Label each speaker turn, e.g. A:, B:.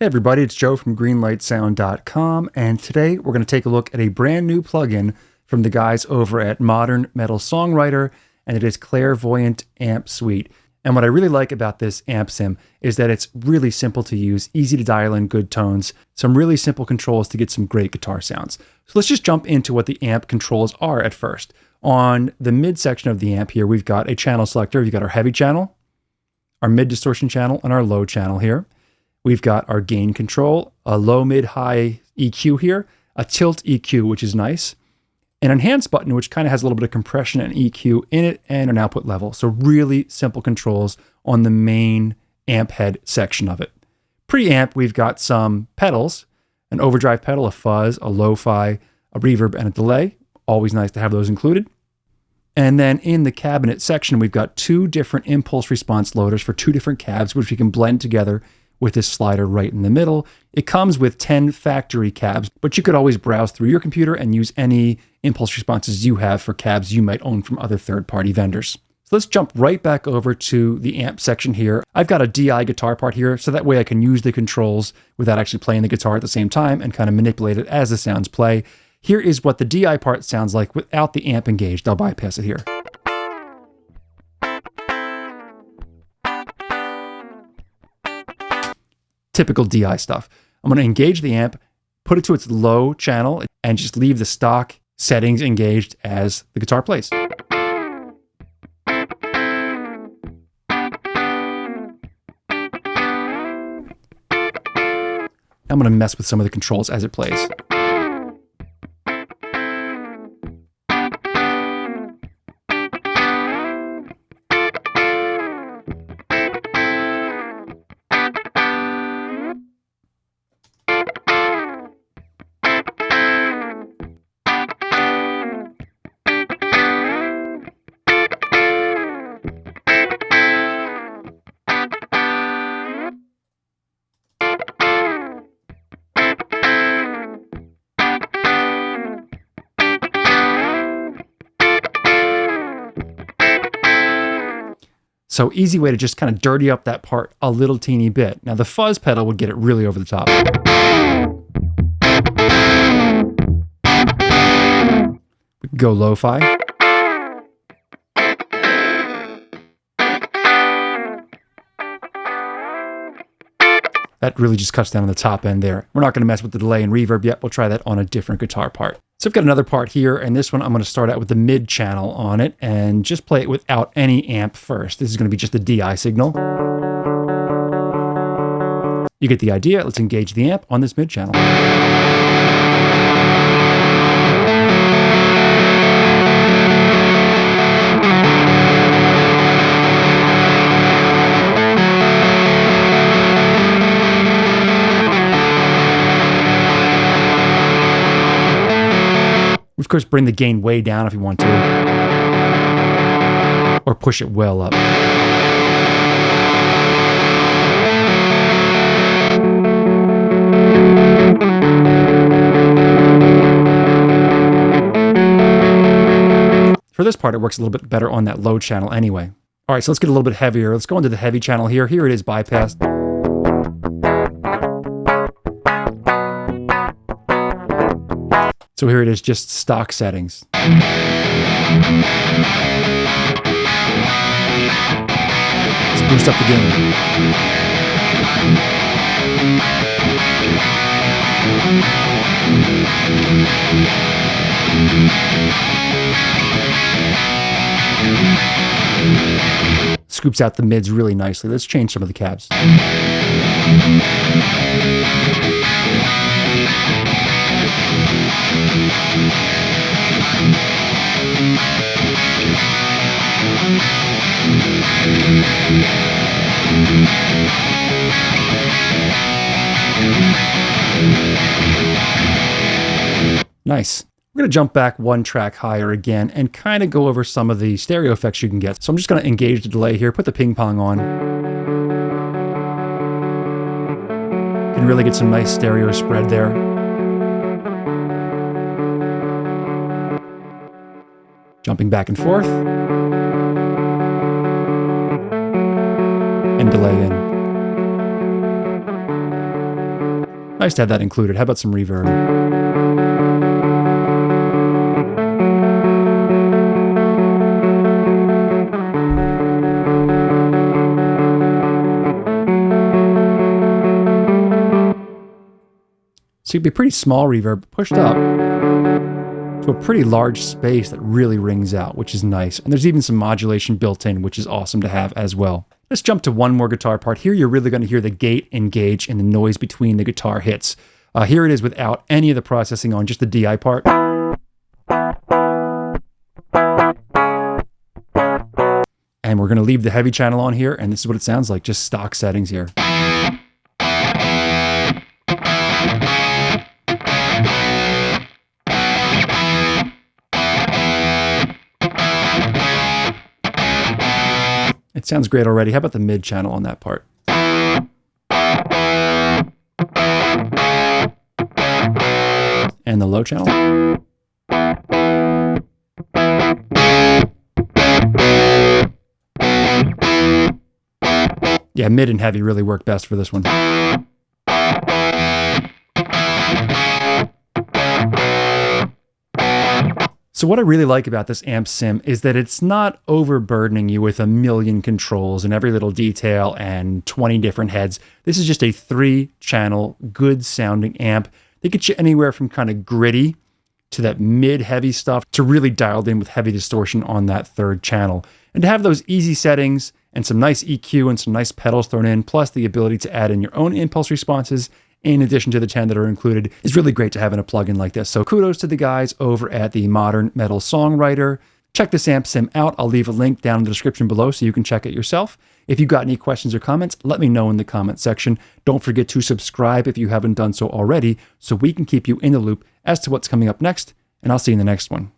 A: Hey everybody, it's Joe from greenlightsound.com, and today we're going to take a look at a brand new plugin from the guys over at Modern Metal Songwriter, and it is Clairvoyant Amp Suite. And what I really like about this amp sim is that it's really simple to use, easy to dial in good tones, some really simple controls to get some great guitar sounds. So let's just jump into what the amp controls are at first. On the mid section of the amp here, we've got a channel selector. We've got our heavy channel, our mid distortion channel, and our low channel here. We've got our gain control, a low, mid, high EQ here, a tilt EQ, which is nice, an enhance button, which kind of has a little bit of compression and EQ in it, and an output level. So really simple controls on the main amp head section of it. Preamp, we've got some pedals, an overdrive pedal, a fuzz, a lo-fi, a reverb, and a delay. Always nice to have those included. And then in the cabinet section, we've got two different impulse response loaders for two different cabs, which we can blend together with this slider right in the middle. It comes with 10 factory cabs, but you could always browse through your computer and use any impulse responses you have for cabs you might own from other third-party vendors. So let's jump right back over to the amp section here. I've got a DI guitar part here, so that way I can use the controls without actually playing the guitar at the same time and kind of manipulate it as the sounds play. Here is what the DI part sounds like without the amp engaged. I'll bypass it here. Typical DI stuff. I'm going to engage the amp, put it to its low channel, and just leave the stock settings engaged as the guitar plays. I'm going to mess with some of the controls as it plays. So easy way to just kind of dirty up that part a little teeny bit. Now the fuzz pedal would get it really over the top. We can go lo-fi. That really just cuts down on the top end there. We're not going to mess with the delay and reverb yet. We'll try that on a different guitar part. So I've got another part here, and this one I'm going to start out with the mid channel on it and just play it without any amp first. This is going to be just the DI signal. You get the idea. Let's engage the amp on this mid channel. Of course, bring the gain way down if you want to, or push it well up. For this part, it works a little bit better on that low channel anyway. All right, so let's get a little bit heavier. Let's go into the heavy channel here. Here it is bypassed. So here it is, just stock settings. Let's boost up the gain. Scoops out the mids really nicely. Let's change some of the cabs. Nice. We're going to jump back one track higher again and kind of go over some of the stereo effects you can get. So I'm just going to engage the delay here, put the ping pong on. You can really get some nice stereo spread there. Jumping back and forth. And delay in. Nice to have that included. How about some reverb? So it'd be pretty small reverb pushed up to a pretty large space that really rings out, which is nice. And there's even some modulation built in, which is awesome to have as well. Let's jump to one more guitar part. Here you're really going to hear the gate engage and the noise between the guitar hits. Here it is without any of the processing on, just the DI part. And we're going to leave the heavy channel on here, and this is what it sounds like, just stock settings here. It sounds great already. How about the mid channel on that part? And the low channel? Yeah, mid and heavy really work best for this one. So what I really like about this amp sim is that it's not overburdening you with a million controls and every little detail and 20 different heads. This is just a 3-channel, good sounding amp that gets you anywhere from kind of gritty to that mid-heavy stuff to really dialed in with heavy distortion on that 3rd channel. And to have those easy settings and some nice EQ and some nice pedals thrown in, plus the ability to add in your own impulse responses in addition to the 10 that are included, is really great to have in a plugin like this. So kudos to the guys over at the Modern Metal Songwriter. Check this amp sim out. I'll leave a link down in the description below so you can check it yourself. If you've got any questions or comments, let me know in the comment section. Don't forget to subscribe if you haven't done so already, so we can keep you in the loop as to what's coming up next, and I'll see you in the next one.